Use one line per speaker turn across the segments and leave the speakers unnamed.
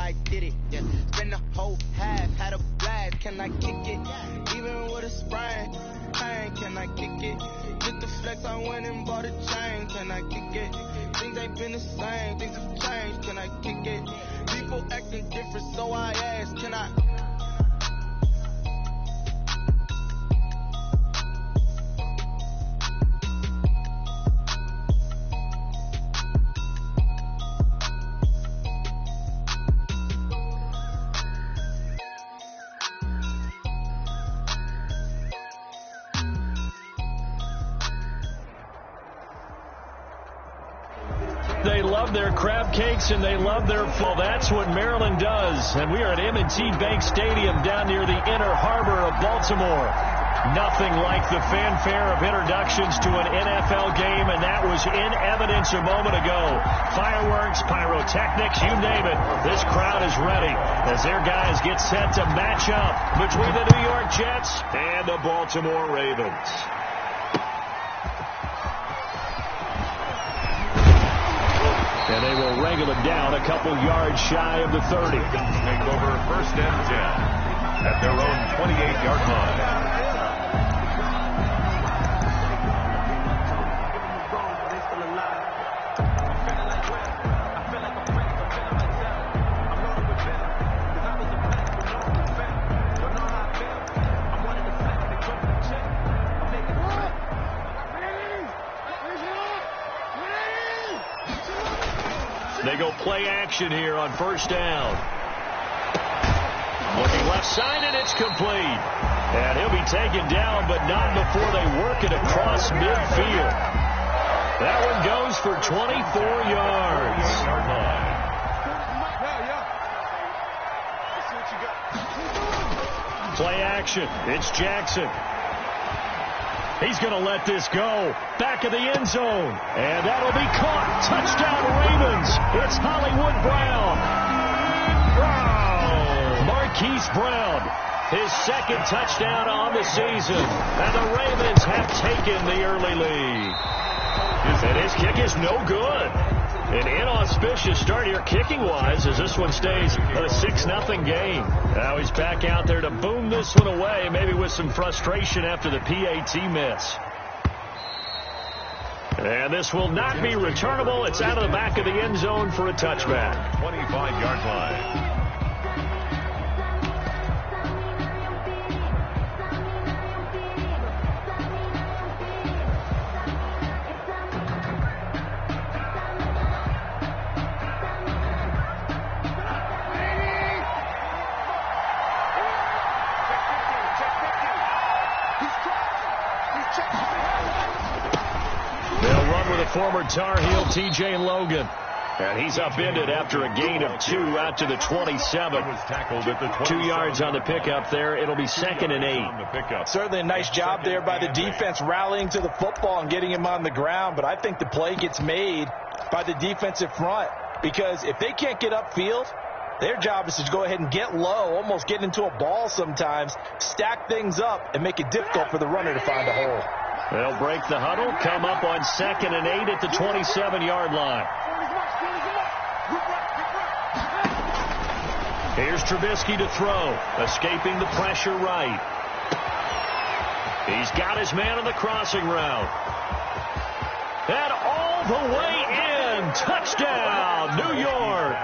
I did it. Yeah. Spend the whole half, had a blast. Can I kick it? Even with a sprain, pain, can I kick it? Just the flex, I went and bought a chain. Can I kick it? Things ain't been the same, things have changed. Can I kick it? People acting different, so I asked, can I?
They love their crab cakes and they love their fall. That's what Maryland does. And we are at M&T Bank Stadium down near the Inner Harbor of Baltimore. Nothing like the fanfare of introductions to an NFL game, and that was in evidence a moment ago. Fireworks, pyrotechnics, you name it. This crowd is ready as their guys get set to match up between the New York Jets and the Baltimore Ravens. And they will wrangle it down a couple yards shy of the 30.
Take over 1st and 10 at their own 28-yard line.
They go play action here on 1st down. Looking left side, and it's complete. And he'll be taken down, but not before they work it across midfield. That one goes for 24 yards. Play action. It's Jackson. He's going to let this go. Back of the end zone. And that'll be caught. Touchdown, Ravens. It's Hollywood Brown. Wow. Marquise Brown. His 2nd touchdown on the season. And the Ravens have taken the early lead. And his kick is no good. An inauspicious start here kicking-wise as this one stays a 6-0 game. Now he's back out there to boom this one away, maybe with some frustration after the PAT miss. And this will not be returnable. It's out of the back of the end zone for a touchback.
25-yard line.
Former Tar Heel T.J. Logan. And he's upended after a gain of 2 out to the 27. 2 yards on the pickup there. It'll be 2nd and 8.
Certainly a nice job there by the defense rallying to the football and getting him on the ground. But I think the play gets made by the defensive front, because if they can't get upfield, their job is to go ahead and get low, almost get into a ball sometimes, stack things up, and make it difficult for the runner to find a hole.
They'll break the huddle, come up on 2nd and 8 at the 27-yard line. Here's Trubisky to throw, escaping the pressure right. He's got his man on the crossing route. And all the way in. Touchdown, New York.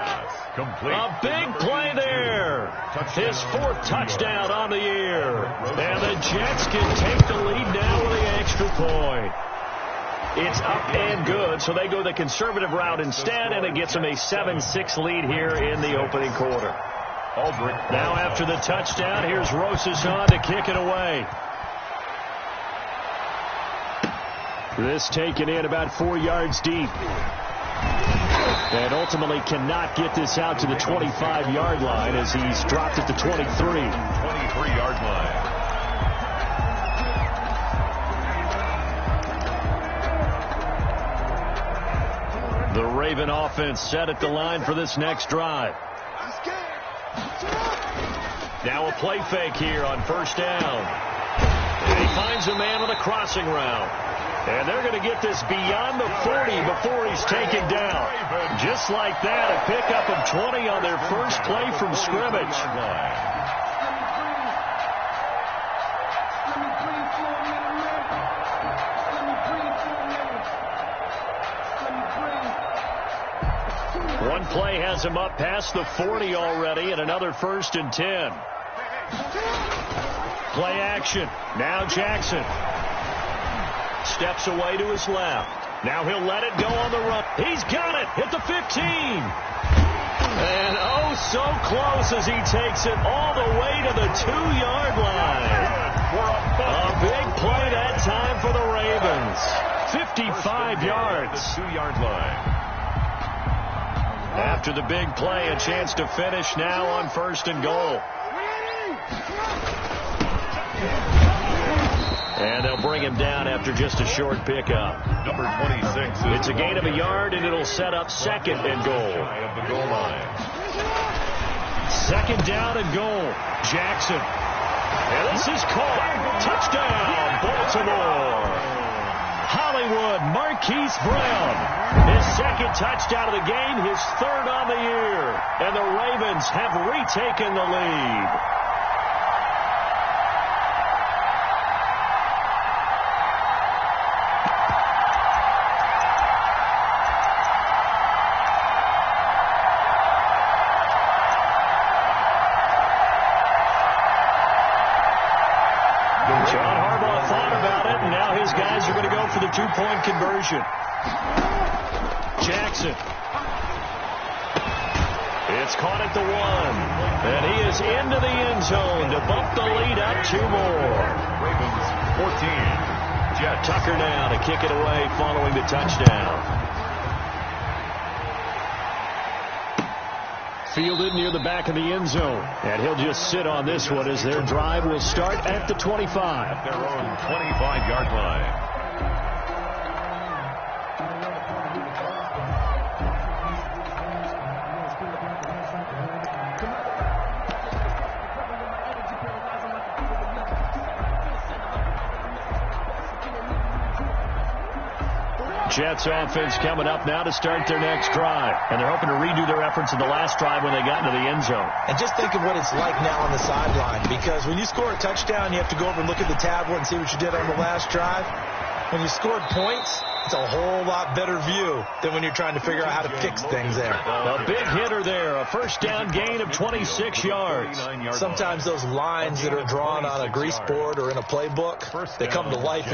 A big play there. His 4th touchdown on the year. And the Jets can take the lead now with the extra point. It's up and good, so they go the conservative route instead, and it gets them a 7-6 lead here in the opening quarter. Now after the touchdown, here's Rosas on to kick it away. This taken in about 4 yards deep. And ultimately cannot get this out to the 25-yard line as he's dropped at the 23.
23-yard line.
The Raven offense set at the line for this next drive. Now a play fake here on 1st down. And he finds a man on the crossing route. And they're going to get this beyond the 40 before he's taken down. Just like that, a pickup of 20 on their first play from scrimmage. One play has him up past the 40 already, and another 1st and 10. Play action. Now Jackson steps away to his left. Now he'll let it go on the run. He's got it at the 15. And oh, so close as he takes it all the way to the 2-yard line. A big play that time for the Ravens. 55 yards.
The 2-yard line.
After the big play, a chance to finish now on 1st and goal. And they'll bring him down after just a short pickup.
Number 26.
It's a gain of a yard, and it'll set up 2nd and goal.
Of the goal line.
2nd down and goal. Jackson. And this is caught. Touchdown, Baltimore. Hollywood, Marquise Brown. His 2nd touchdown of the game, his 3rd on the year. And the Ravens have retaken the lead. John Harbaugh thought about it, and now his guys are going to go for the 2-point conversion. Jackson. It's caught at the 1. And he is into the end zone to bump the lead up 2 more.
Ravens 14. Jets.
Tucker now to kick it away following the touchdown. Fielded near the back of the end zone. And he'll just sit on this one as their drive will start at the 25.
At their own 25-yard line.
Jets offense coming up now to start their next drive. And they're hoping to redo their efforts in the last drive when they got into the end zone.
And just think of what it's like now on the sideline, because when you score a touchdown, you have to go over and look at the tablet and see what you did on the last drive. When you scored points, it's a whole lot better view than when you're trying to figure out how to fix things there.
A big hitter there, a 1st down gain of 26 yards.
Sometimes those lines that are drawn on a grease board or in a playbook, they come to life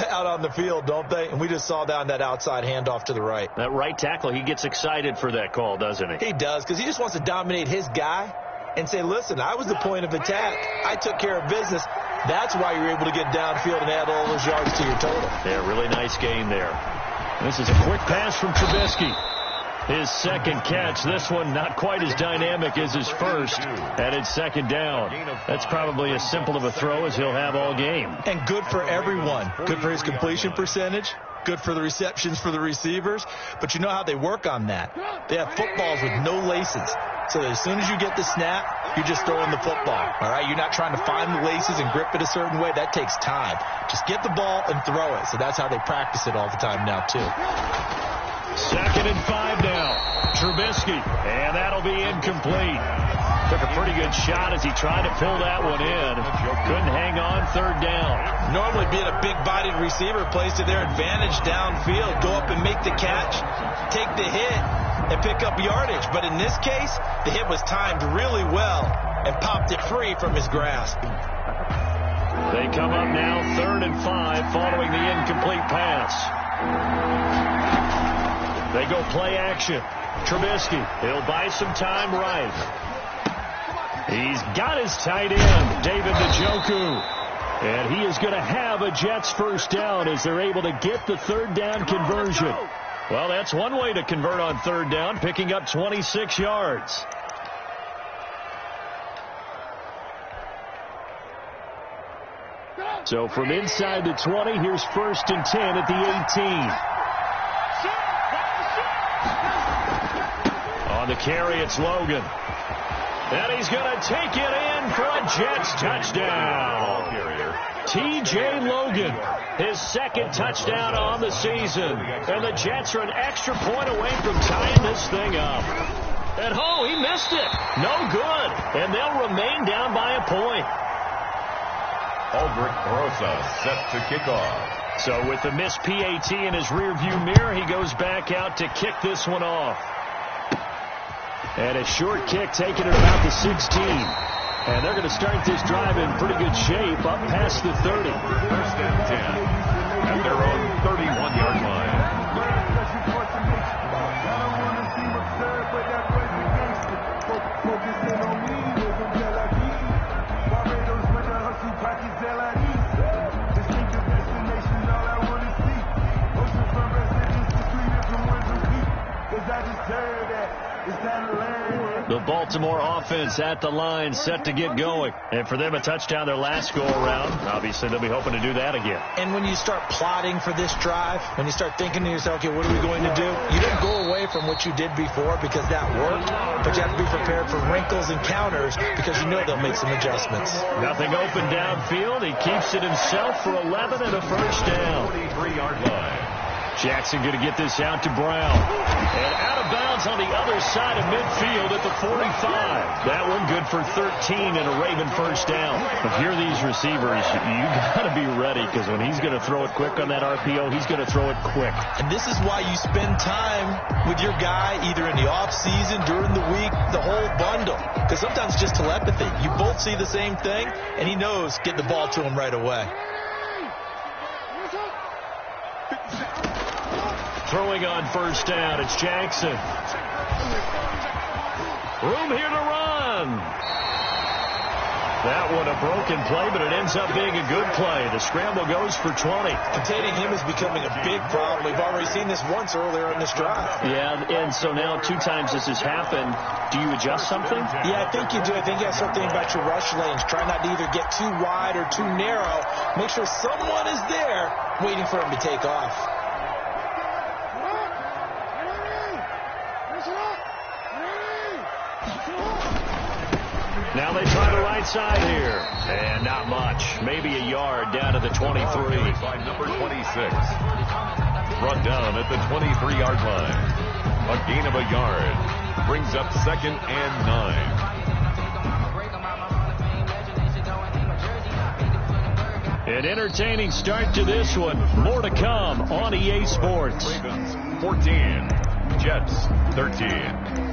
out on the field, don't they? And we just saw down that outside handoff to the right.
That right tackle, he gets excited for that call, doesn't he?
He does, because he just wants to dominate his guy and say, listen, I was the point of attack. I took care of business. That's why you're able to get downfield and add all those yards to your total.
Yeah, really nice gain there. This is a quick pass from Trubisky. His 2nd catch. This one not quite as dynamic as his 1st. And it's 2nd down. That's probably as simple of a throw as he'll have all game.
And good for everyone. Good for his completion percentage. Good for the receptions for the receivers. But you know how they work on that. They have footballs with no laces. So that as soon as you get the snap, you're just throwing the football. All right, you're not trying to find the laces and grip it a certain way. That takes time. Just get the ball and throw it. So that's how they practice it all the time now, too.
2nd and 5 now. Trubisky, and that'll be incomplete. Took a pretty good shot as he tried to fill that one in. Couldn't hang on 3rd down.
Normally being a big-bodied receiver plays to their advantage downfield. Go up and make the catch, take the hit, and pick up yardage. But in this case, the hit was timed really well and popped it free from his grasp.
They come up now 3rd and 5 following the incomplete pass. They go play action. Trubisky, he'll buy some time right. He's got his tight end, David Njoku. And he is going to have a Jets 1st down as they're able to get the 3rd down conversion. Well, that's one way to convert on 3rd down, picking up 26 yards. So from inside the 20, here's 1st and 10 at the 18. On the carry, it's Logan. And he's going to take it in for a Jets touchdown. T.J. Logan, his second touchdown on the season. And the Jets are an extra point away from tying this thing up. And he missed it. No good. And they'll remain down by a point.
Aldrich Rosa set to kick off.
So with the missed PAT in his rearview mirror, he goes back out to kick this one off. And a short kick taken at about the 16. And they're going to start this drive in pretty good shape up past the 30.
First and 10 at their own 31-yard line.
The Baltimore offense at the line, set to get going. And for them, a touchdown their last go-around. Obviously, they'll be hoping to do that again.
And when you start plotting for this drive, when you start thinking to yourself, okay, what are we going to do? You don't go away from what you did before because that worked, but you have to be prepared for wrinkles and counters because you know they'll make some adjustments.
Nothing open downfield. He keeps it himself for 11 and a first down.
43-yard line.
Jackson going to get this out to Brown. And out of bounds on the other side of midfield at the 45. That one good for 13 and a Raven first down. If you're these receivers, you got to be ready because when he's going to throw it quick on that RPO, he's going to throw it quick.
And this is why you spend time with your guy either in the off-season, during the week, the whole bundle. Because sometimes it's just telepathy. You both see the same thing, and he knows get the ball to him right away.
Throwing on first down, it's Jackson. Room here to run. That one a broken play, but it ends up being a good play. The scramble goes for 20.
Containing him is becoming a big problem. We've already seen this once earlier in this drive.
Yeah, and so now 2 times this has happened. Do you adjust something?
Yeah, I think you do. I think you have something about your rush lanes. Try not to either get too wide or too narrow. Make sure someone is there waiting for him to take off.
Now they try the right side here. And not much. Maybe a yard down to the 23.
By number 26. Brought down at the 23-yard line. A gain of a yard. Brings up 2nd and 9.
An entertaining start to this one. More to come on EA Sports.
Ravens 14. Jets 13.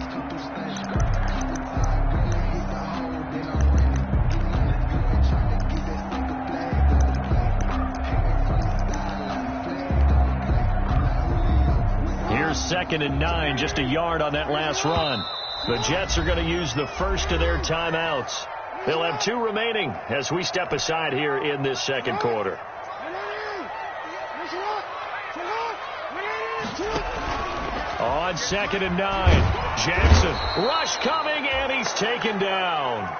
Here's 2nd and 9, just a yard on that last run. The Jets are going to use the first of their timeouts. They'll have 2 remaining as we step aside here in this second quarter. On 2nd and 9, Jackson, rush coming, and he's taken down.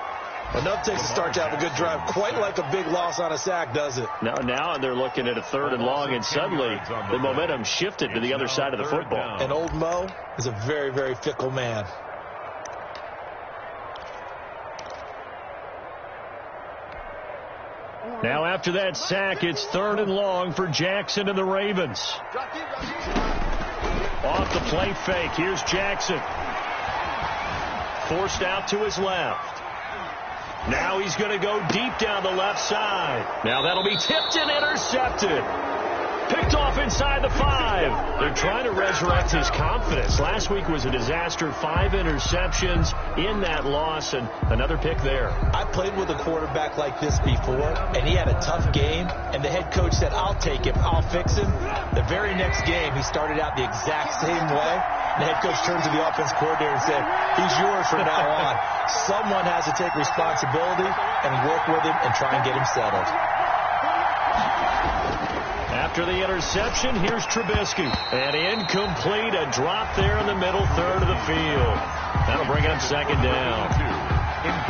Enough takes to start to have a good drive. Quite like a big loss on a sack, does it?
Now they're looking at a 3rd and long, and suddenly the momentum shifted to the other side of the football.
And old Mo is a very, very fickle man.
Now after that sack, it's 3rd and long for Jackson and the Ravens. Off the play fake, here's Jackson. Forced out to his left. Now he's going to go deep down the left side. Now that'll be tipped and intercepted. Picked off inside the 5. They're trying to resurrect his confidence. Last week was a disaster. 5 interceptions in that loss, and another pick there.
I played with a quarterback like this before, and he had a tough game, and the head coach said, I'll take him, I'll fix him. The very next game, he started out the exact same way. The head coach turned to the offense coordinator and said, he's yours from now on. Someone has to take responsibility and work with him and try and get him settled.
After the interception, here's Trubisky. And incomplete, a drop there in the middle 3rd of the field. That'll bring up 2nd down.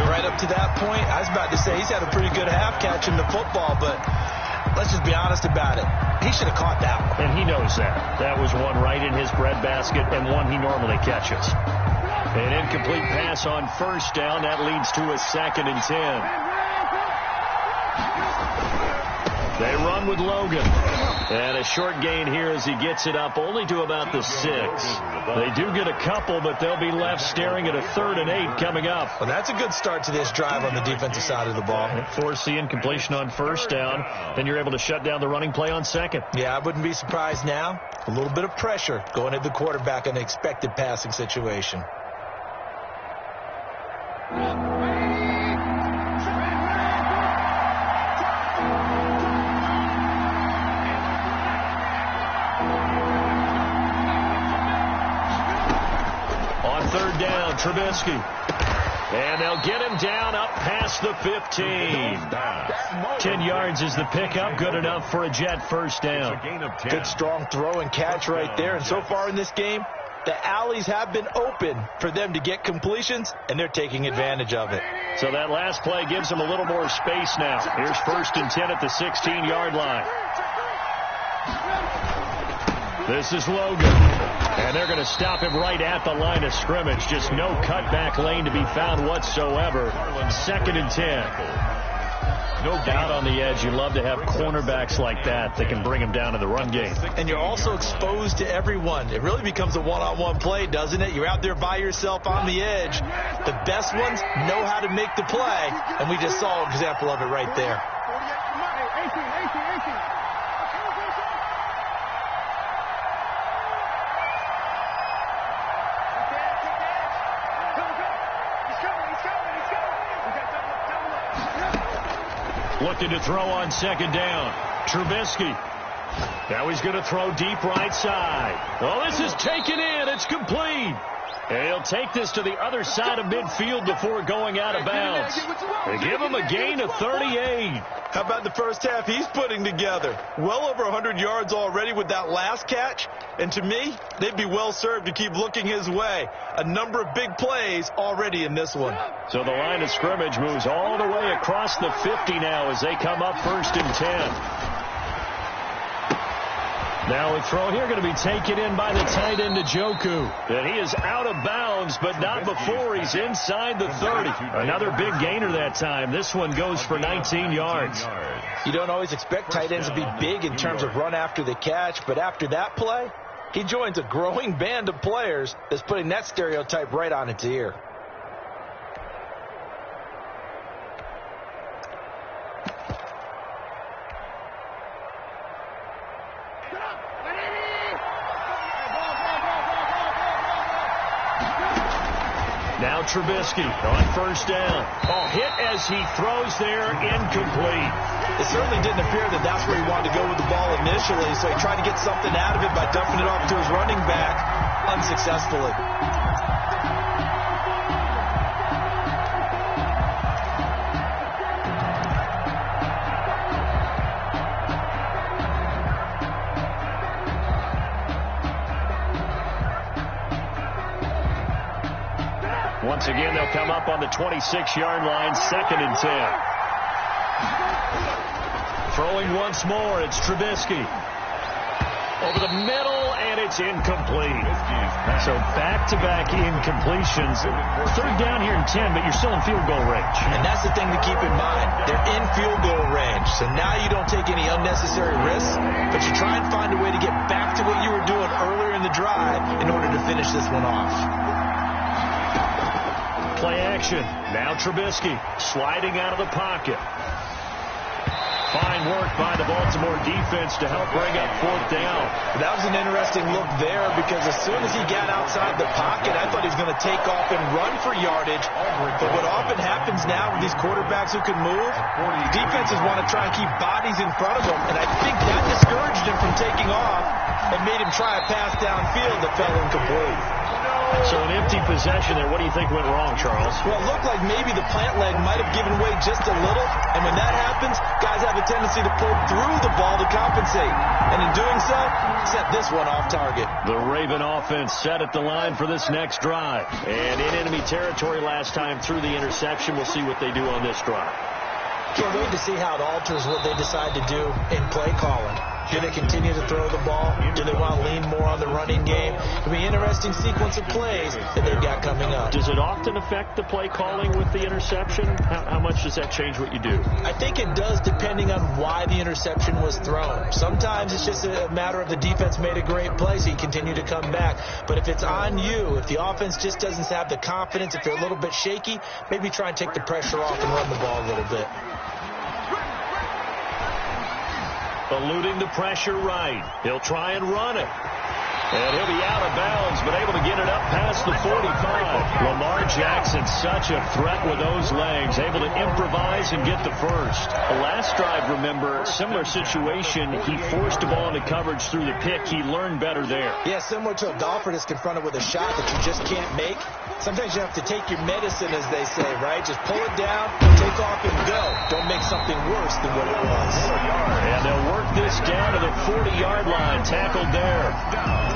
Right up to that point, I was about to say he's had a pretty good half catching the football, but let's just be honest about it. He should have caught that one.
And he knows that. That was one right in his breadbasket and one he normally catches. An incomplete pass on first down. That leads to a 2nd and 10. They run with Logan. And a short gain here as he gets it up only to about the 6. They do get a couple, but they'll be left staring at a 3rd and 8 coming up.
Well, that's a good start to this drive on the defensive side of the ball.
Force the incompletion on first down. Then you're able to shut down the running play on 2nd.
Yeah, I wouldn't be surprised now. A little bit of pressure going at the quarterback in an expected passing situation.
On 3rd down, Trubisky. And they'll get him down up past the 15. 10 yards is the pickup. Good enough for a Jet first down.
Good strong throw and catch right there. And so far in this game, the alleys have been open for them to get completions, and they're taking advantage of it.
So that last play gives them a little more space now. Here's 1st and 10 at the 16-yard line. This is Logan. And they're going to stop him right at the line of scrimmage. Just no cutback lane to be found whatsoever. 2nd and 10. Out on the edge, you love to have cornerbacks like that can bring him down in the run game.
And you're also exposed to everyone. It really becomes a one-on-one play, doesn't it? You're out there by yourself on the edge. The best ones know how to make the play, and we just saw an example of it right there.
Looking to throw on 2nd down. Trubisky. Now he's going to throw deep right side. Oh, this is taken in. It's complete. And he'll take this to the other side of midfield before going out of bounds. They give him a gain of 38.
How about the first half he's putting together? Well over 100 yards already with that last catch. And to me, they'd be well served to keep looking his way. A number of big plays already in this one.
So the line of scrimmage moves all the way across the 50 now as they come up 1st and 10. Now a throw here going to be taken in by the tight end, Njoku. And he is out of bounds, but not before he's inside the 30. Another big gainer that time. This one goes for 19 yards.
You don't always expect tight ends to be big in terms of run after the catch, but after that play, he joins a growing band of players that's putting that stereotype right on its ear.
Now Trubisky on 1st down. Oh, hit as he throws there, incomplete.
It certainly didn't appear that that's where he wanted to go with the ball initially, so he tried to get something out of it by dumping it off to his running back unsuccessfully.
Once again, they'll come up on the 26-yard line, 2nd and 10. Throwing once more, it's Trubisky. Over the middle, and it's incomplete. So back-to-back incompletions. 3rd down here and 10, but you're still in field goal range.
And that's the thing to keep in mind. They're in field goal range, so now you don't take any unnecessary risks, but you try and find a way to get back to what you were doing earlier in the drive in order to finish this one off.
Play action. Now Trubisky sliding out of the pocket. Fine work by the Baltimore defense to help bring up 4th down.
That was an interesting look there because as soon as he got outside the pocket, I thought he was going to take off and run for yardage. But what often happens now with these quarterbacks who can move, defenses want to try and keep bodies in front of them, and I think that discouraged him from taking off and made him try a pass downfield that fell incomplete.
So an empty possession there. What do you think went wrong, Charles?
Well, it looked like maybe the plant leg might have given way just a little. And when that happens, guys have a tendency to pull through the ball to compensate. And in doing so, set this one off target.
The Raven offense set at the line for this next drive. And in enemy territory last time through the interception. We'll see what they do on this drive.
Can't wait to see how it alters what they decide to do in play calling. Do they continue to throw the ball? Do they want to lean more on the running game? It'll be an interesting sequence of plays that they've got coming up.
Does it often affect the play calling with the interception? How much does that change what you do?
I think it does, depending on why the interception was thrown. Sometimes it's just a matter of the defense made a great play, so you continue to come back. But if it's on you, if the offense just doesn't have the confidence, if they're a little bit shaky, maybe try and take the pressure off and run the ball a little bit.
Eluding the pressure right. He'll try and run it. And he'll be out of bounds, but able to get it up past the 45. Lamar Jackson, such a threat with those legs, able to improvise and get the first. The last drive, remember, similar situation. He forced the ball into coverage through the pick. He learned better there.
Yeah, similar to a golfer that's confronted with a shot that you just can't make. Sometimes you have to take your medicine, as they say, right? Just pull it down, take off, and go. Don't make something worse than what it was.
And they'll work this down to the 40-yard line. Tackled there.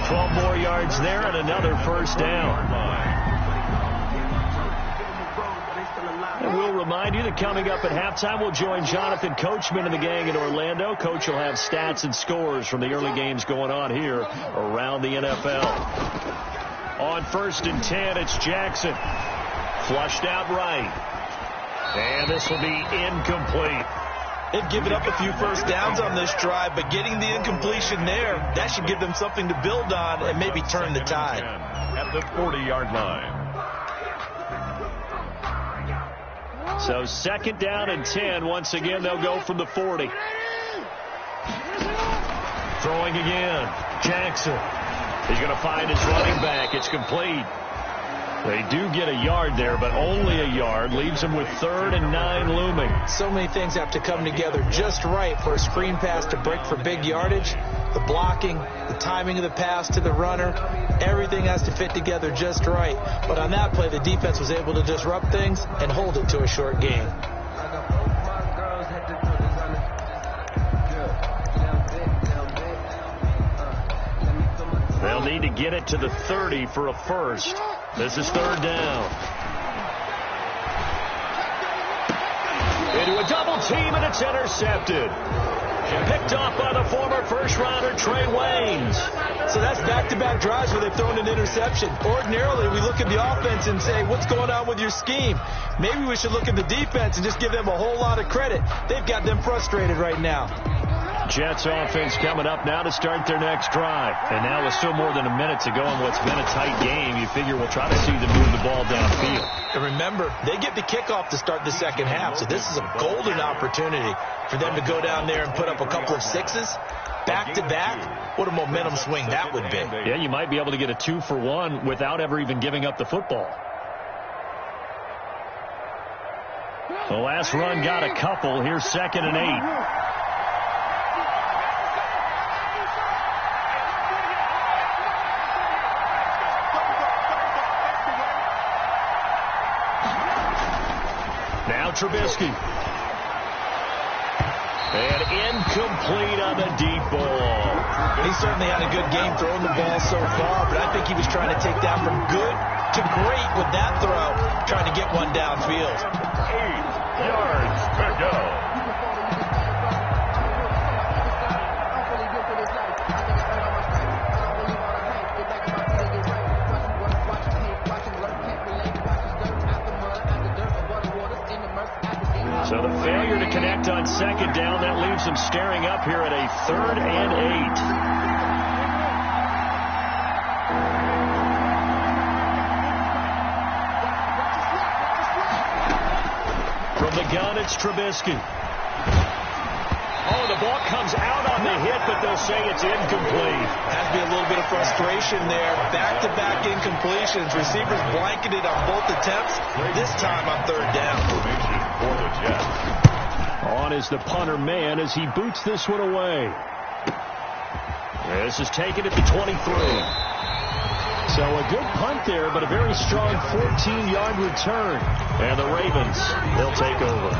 12 more yards there and another first down. And we'll remind you that coming up at halftime, we'll join Jonathan Coachman and the gang in Orlando. Coach will have stats and scores from the early games going on here around the NFL. On 1st and 10, it's Jackson. Flushed out right. And this will be incomplete.
They've given up a few first downs on this drive, but getting the incompletion there, that should give them something to build on and maybe turn the tide.
At the 40-yard line.
So 2nd down and 10. Once again, they'll go from the 40. Throwing again. Jackson. He's going to find his running back. It's complete. They do get a yard there, but only a yard. Leaves them with 3rd and 9 looming.
So many things have to come together just right for a screen pass to break for big yardage. The blocking, the timing of the pass to the runner, everything has to fit together just right. But on that play, the defense was able to disrupt things and hold it to a short gain.
They'll need to get it to the 30 for a first. This is 3rd down. Into a double team, and it's intercepted. Picked off by the former first-rounder Trey Waynes.
So that's back-to-back drives where they've thrown an interception. Ordinarily, we look at the offense and say, what's going on with your scheme? Maybe we should look at the defense and just give them a whole lot of credit. They've got them frustrated right now.
Jets offense coming up now to start their next drive. And now with still more than a minute to go in what's been a tight game, you figure we'll try to see them move the ball downfield.
And remember, they get the kickoff to start the second half, so this is a golden opportunity for them to go down there and put up a couple of sixes. Back-to-back, what a momentum swing that would be.
Yeah, you might be able to get a 2-for-1 without ever even giving up the football. The last run got a couple. Here's 2nd and 8. Trubisky. And incomplete on the deep ball.
He certainly had a good game throwing the ball so far, but I think he was trying to take that from good to great with that throw, trying to get one downfield.
8 yards to go.
So the failure to connect on 2nd down, that leaves them staring up here at a 3rd and 8. From the gun, it's Trubisky. Oh, the ball comes out on the hit, but they'll say it's incomplete.
Has to be a little bit of frustration there. Back-to-back incompletions. Receivers blanketed on both attempts, this time on 3rd down.
For the Jets.
On is the punter man as he boots this one away. This is taken at the 23. So a good punt there, but a very strong 14-yard return. And the Ravens, they'll take over.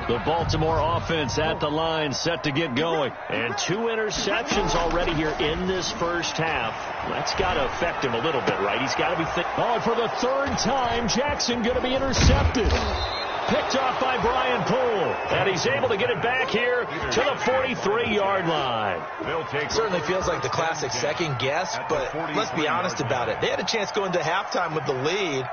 The Baltimore offense at the line, set to get going. And 2 interceptions already here in this first half. That's got to affect him a little bit, right? He's got to be thinking. Oh, for the 3rd time, Jackson going to be intercepted. Picked off by Brian Poole. And he's able to get it back here to the 43-yard line.
Certainly feels like the classic second guess, but let's be honest about it. They had a chance going to halftime with the lead.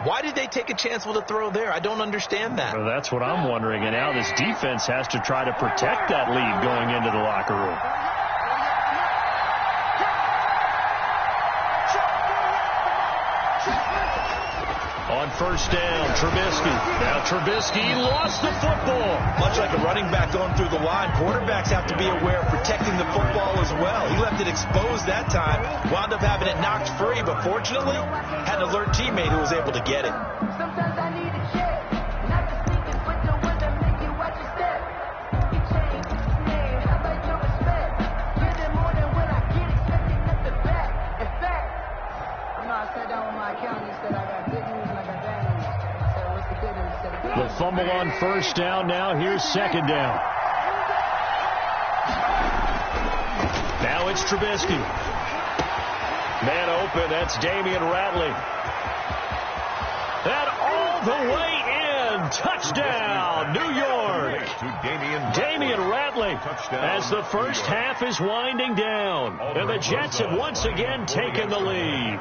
Why did they take a chance with a throw there? I don't understand that.
Well, that's what I'm wondering. And now this defense has to try to protect that lead going into the locker room. On first down, Trubisky. Now Trubisky lost the football.
Much like a running back going through the line, quarterbacks have to be aware of protecting the football as well. He left it exposed that time, wound up having it knocked free, but fortunately, had an alert teammate who was able to get it.
Sometimes I need a check, not the sneakers, but the ones that make you watch your step. You change, man, how about your respect? Get it more than when I get expecting nothing back. In fact, I sat down with my accountant and said I got good news and I got bad news. So what's the good news? He said the good
The fumble on first down. Now here's second down. Now it's Trubisky. Man open. That's Damian Ratley. And all the way in. Touchdown, New York. Damian Ratley as the first half is winding down. And the Jets have once again taken the lead.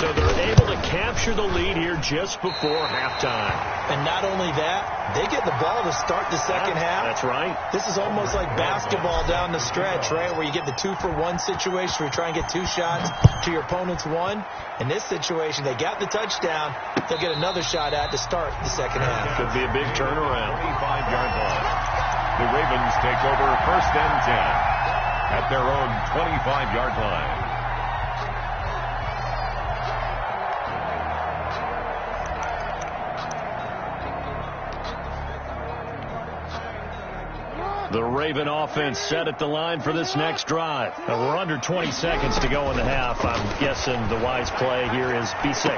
So they're able to capture the lead here just before halftime.
And not only that, they get the ball to start the second half.
That's right.
This is almost like basketball down the stretch, right, where you get the 2-for-1 situation where you try and get 2 shots to your opponent's 1. In this situation, they got the touchdown. They'll get another shot at to start the second half.
Could be a big turnaround.
25-yard line. The Ravens take over first and 10 at their own 25-yard line.
The Raven offense set at the line for this next drive. We're under 20 seconds to go in the half. I'm guessing the wise play here is be safe.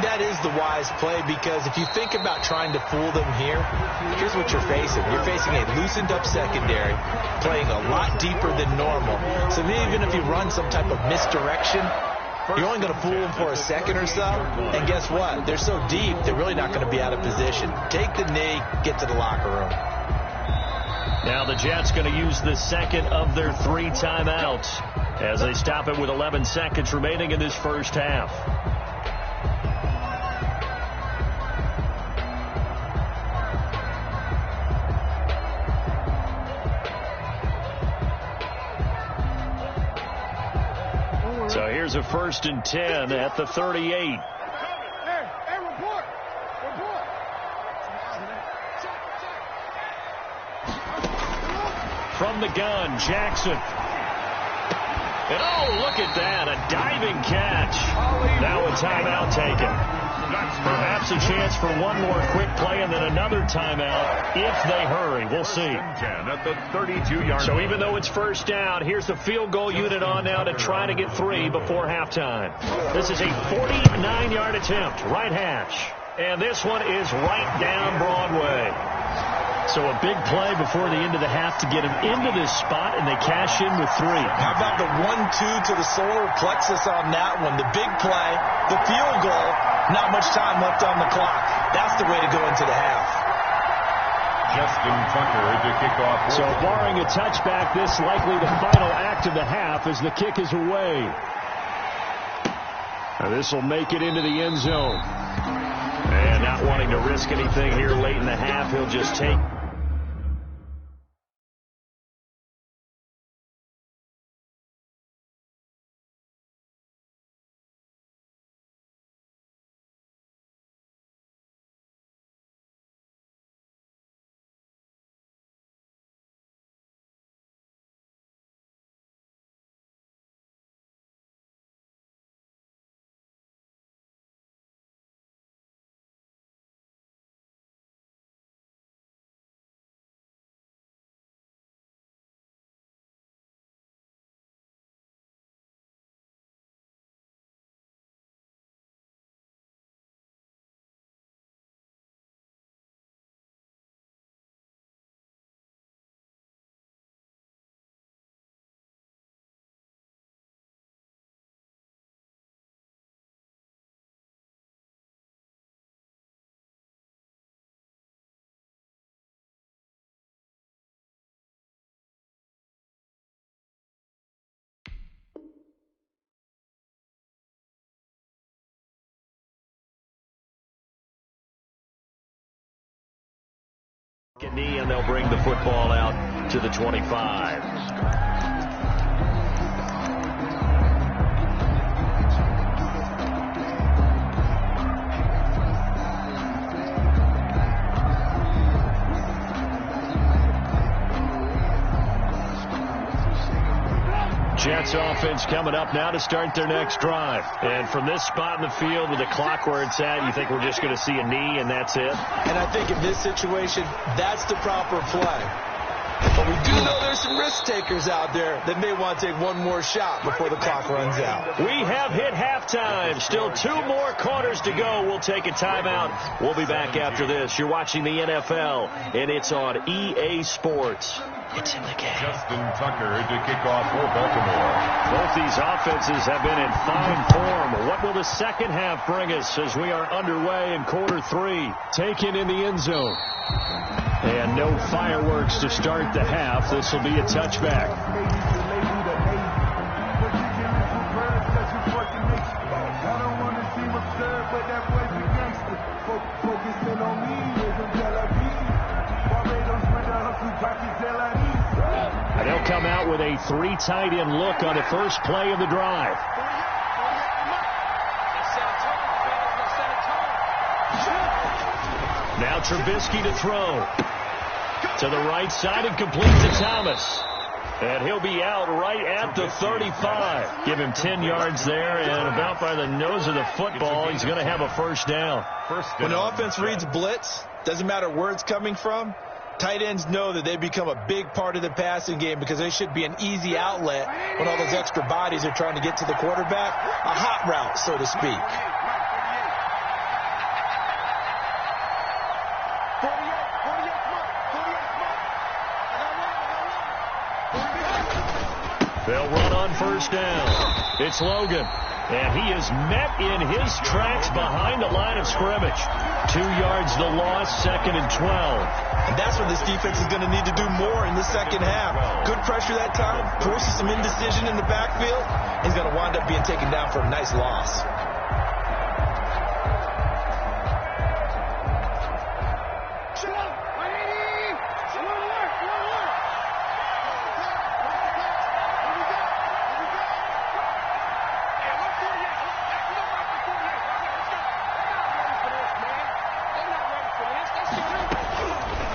That is the wise play, because if you think about trying to fool them here, here's what you're facing. You're facing a loosened up secondary, playing a lot deeper than normal. So even if you run some type of misdirection, you're only going to fool them for a second or so. And guess what? They're so deep, they're really not going to be out of position. Take the knee, get to the locker room.
Now the Jets going to use the second of their 3 timeouts as they stop it with 11 seconds remaining in this first half. So here's a 1st and 10 at the 38. From the gun, Jackson. And oh, look at that, a diving catch. Now a timeout taken. Perhaps a chance for one more quick play and then another timeout if they hurry. We'll see.
At the 32-yard
So even though it's first down, here's the field goal unit on now to try to get 3 before halftime. This is a 49-yard attempt, right hash. And this one is right down Broadway. So a big play before the end of the half to get him into this spot, and they cash in with 3.
How about the 1-2 to the solar plexus on that one? The big play, the field goal, not much time left on the clock. That's the way to go into the half.
Justin Tucker to kick off.
So barring a touchback, this likely the final act of the half as the kick is away. Now this will make it into the end zone. And not wanting to risk anything here late in the half, he'll just take Knee, and they'll bring the football out to the 25. Jets offense coming up now to start their next drive. And from this spot in the field with the clock where it's at, you think we're just going to see a knee and that's it?
And I think in this situation, that's the proper play. But we do know there's some risk takers out there that may want to take one more shot before the clock runs out.
We have hit halftime. Still 2 more quarters to go. We'll take a timeout. We'll be back after this. You're watching the NFL, and it's on EA Sports. It's in the game.
Justin Tucker to kick off for Baltimore.
Both these offenses have been in fine form. What will the second half bring us as we are underway in quarter 3? Taken in the end zone. And no fireworks to start the half. This will be a touchback. And they'll come out with a 3 tight end look on the first play of the drive. Now Trubisky to throw. To the right side and complete to Thomas. And he'll be out right at the 35. Give him 10 yards there, and about by the nose of the football, he's going to have a first down.
When the offense reads blitz, doesn't matter where it's coming from, tight ends know that they become a big part of the passing game because they should be an easy outlet when all those extra bodies are trying to get to the quarterback. A hot route, so to speak.
They'll run on first down. It's Logan. And he is met in his tracks behind the line of scrimmage. 2 yards the loss, 2nd and 12.
And that's what this defense is going to need to do more in the second half. Good pressure that time, forces some indecision in the backfield. He's going to wind up being taken down for a nice loss.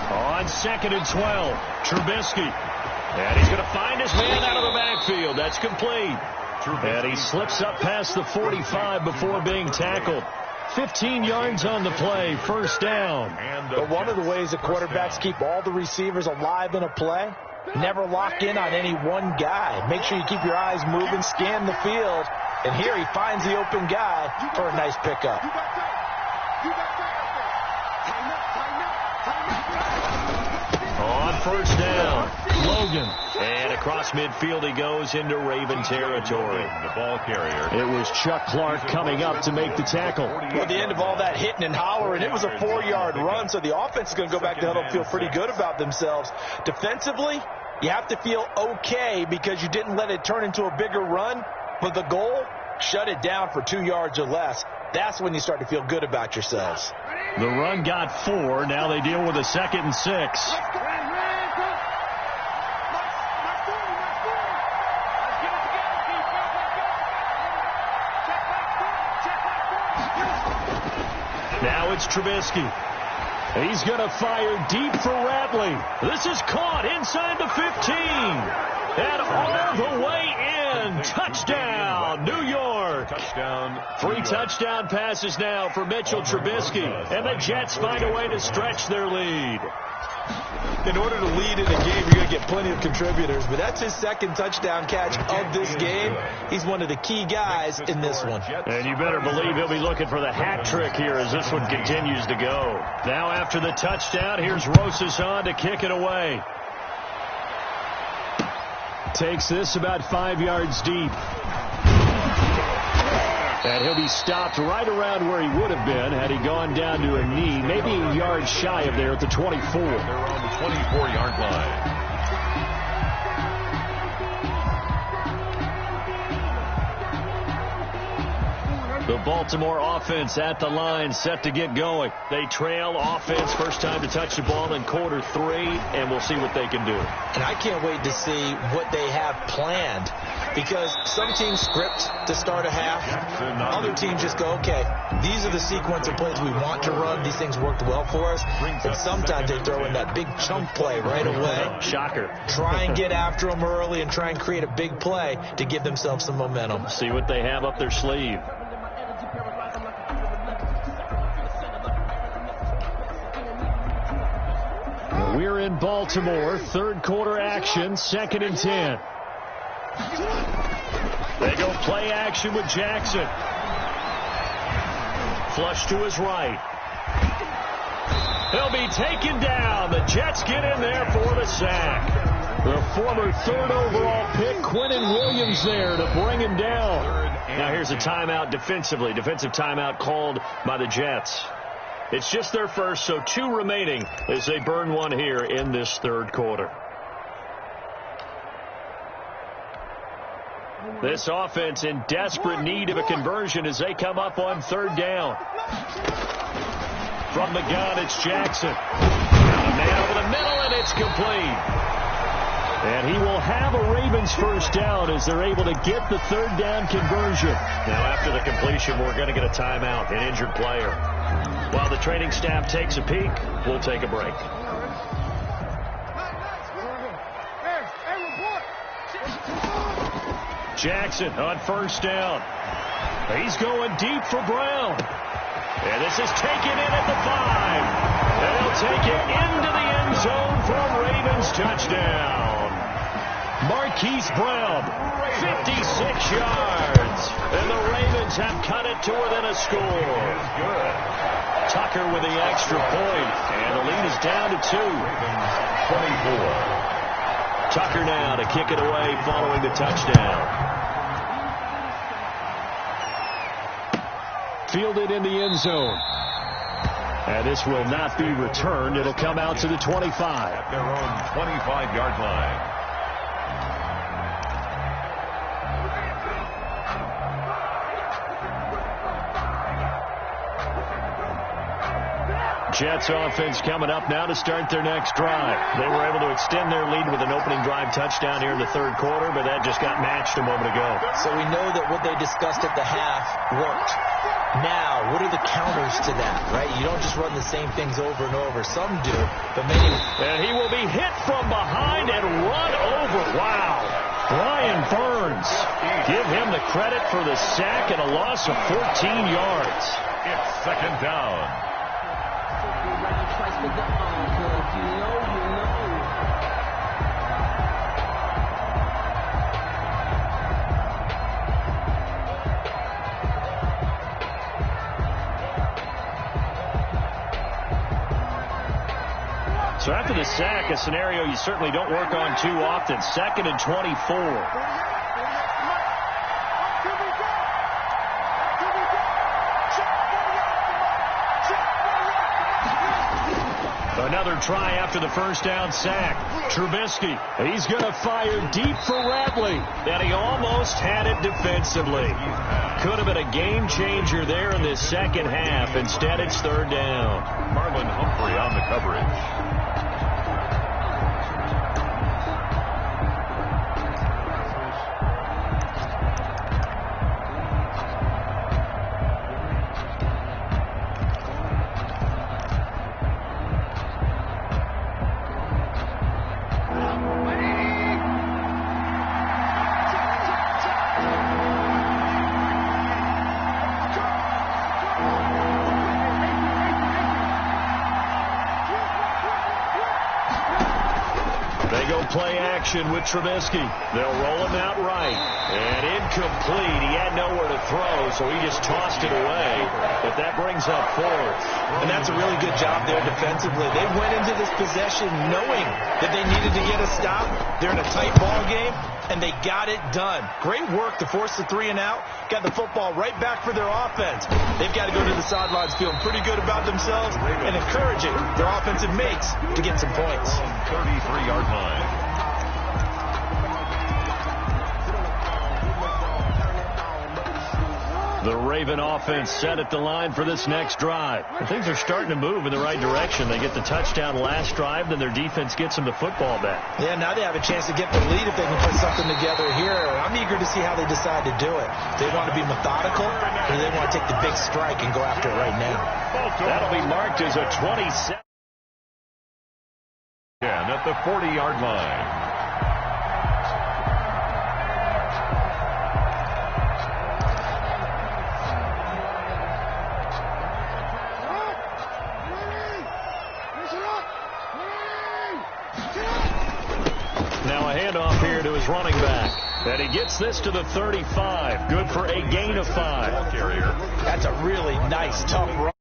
On 2nd and 12, Trubisky. And he's going to find his man out of the backfield. That's complete. And he slips up past the 45 before being tackled. 15 yards on the play, first down.
But one of the ways that quarterbacks keep all the receivers alive in a play, never lock in on any one guy. Make sure you keep your eyes moving, scan the field. And here he finds the open guy for a nice pickup.
On first down, Logan. And across midfield he goes into Raven territory.
The ball carrier.
It was Chuck Clark coming up to make the tackle.
Well, at the end of all that hitting and hollering, it was a 4-yard run, so the offense is going to go back to the huddle and feel pretty good about themselves. Defensively, you have to feel okay because you didn't let it turn into a bigger run, but the goal, shut it down for 2 yards or less. That's when you start to feel good about yourselves.
The run got 4. Now they deal with a 2nd and 6. Now it's Trubisky. He's going to fire deep for Ratley. This is caught inside the 15. And all the way in. Touchdown, New York.
Touchdown.
3 touchdown passes now for Mitchell Trubisky. And the Jets find a way to stretch their lead.
In order to lead in a game, you're going to get plenty of contributors, but that's his 2nd touchdown catch of this game. He's one of the key guys in this one.
And you better believe he'll be looking for the hat trick here as this one continues to go. Now after the touchdown, here's Rosas on to kick it away. Takes this about 5 yards deep. And he'll be stopped right around where he would have been had he gone down to a knee, maybe a yard shy of there at the 24.
They're on the 24-yard line.
The Baltimore offense at the line, set to get going. They trail offense, first time to touch the ball in quarter 3, and we'll see what they can do.
And I can't wait to see what they have planned, because some teams script to start a half. Other teams just go, okay, these are the sequence of plays we want to run. These things worked well for us. And sometimes they throw in that big chunk play right away.
Shocker.
Try and get after them early and try and create a big play to give themselves some momentum.
See what they have up their sleeve. We're in Baltimore, third quarter action, 2nd and 10. They go play action with Jackson. Flush to his right. He'll be taken down. The Jets get in there for the sack. The former 3rd overall pick, Quinnen Williams, there to bring him down. Now here's a timeout defensively. Defensive timeout called by the Jets. It's just their first, so 2 remaining as they burn one here in this third quarter. This offense in desperate need of a conversion as they come up on 3rd down. From the gun, it's Jackson. A man over the middle, and it's complete. And he will have a Ravens first down as they're able to get the 3rd down conversion. Now, after the completion, we're going to get a timeout, an injured player. While the training staff takes a peek, we'll take a break. Jackson on first down. He's going deep for Brown. And this is taken in at the 5. And he'll take it into the end zone for a Ravens touchdown. Marquise Brown, 56 yards. And the Ravens have cut it to within a score. Tucker with the extra point. And the lead is down to 2.
24.
Tucker now to kick it away following the touchdown. Fielded in the end zone. And this will not be returned. It'll come out to the 25.
At their own 25-yard line.
Jets offense coming up now to start their next drive. They were able to extend their lead with an opening drive touchdown here in the third quarter, but that just got matched a moment ago.
So we know that what they discussed at the half worked. Now, what are the counters to that, right? You don't just run the same things over and over. Some do, but many.
And he will be hit from behind and run over. Wow. Brian Burns. Give him the credit for the sack and a loss of 14 yards.
It's 2nd down.
So after the sack, a scenario you certainly don't work on too often. 2nd and 24. Another try after the first down sack. Trubisky, he's going to fire deep for Ratley. And he almost had it defensively. Could have been a game changer there in this second half. Instead, it's 3rd down.
Marlon Humphrey on the coverage.
Play action with Trubisky. They'll roll him out right. And incomplete. He had nowhere to throw, so he just tossed it away. But that brings up 4th.
And that's a really good job there defensively. They went into this possession knowing that they needed to get a stop. They're in a tight ball game, and they got it done. Great work to force the 3 and out. Got the football right back for their offense. They've got to go to the sidelines feeling pretty good about themselves and encouraging their offensive mates to get some points.
33-yard line.
The Raven offense set at the line for this next drive. Things are starting to move in the right direction. They get the touchdown last drive, then their defense gets them the football back.
Yeah, now they have a chance to get the lead if they can put something together here. I'm eager to see how they decide to do it. They want to be methodical, or they want to take the big strike and go after it right now.
That'll be marked as a 27.
And at the 40-yard line.
Now a handoff here to his running back. And he gets this to the 35. Good for a gain of 5.
That's a really nice, tough run.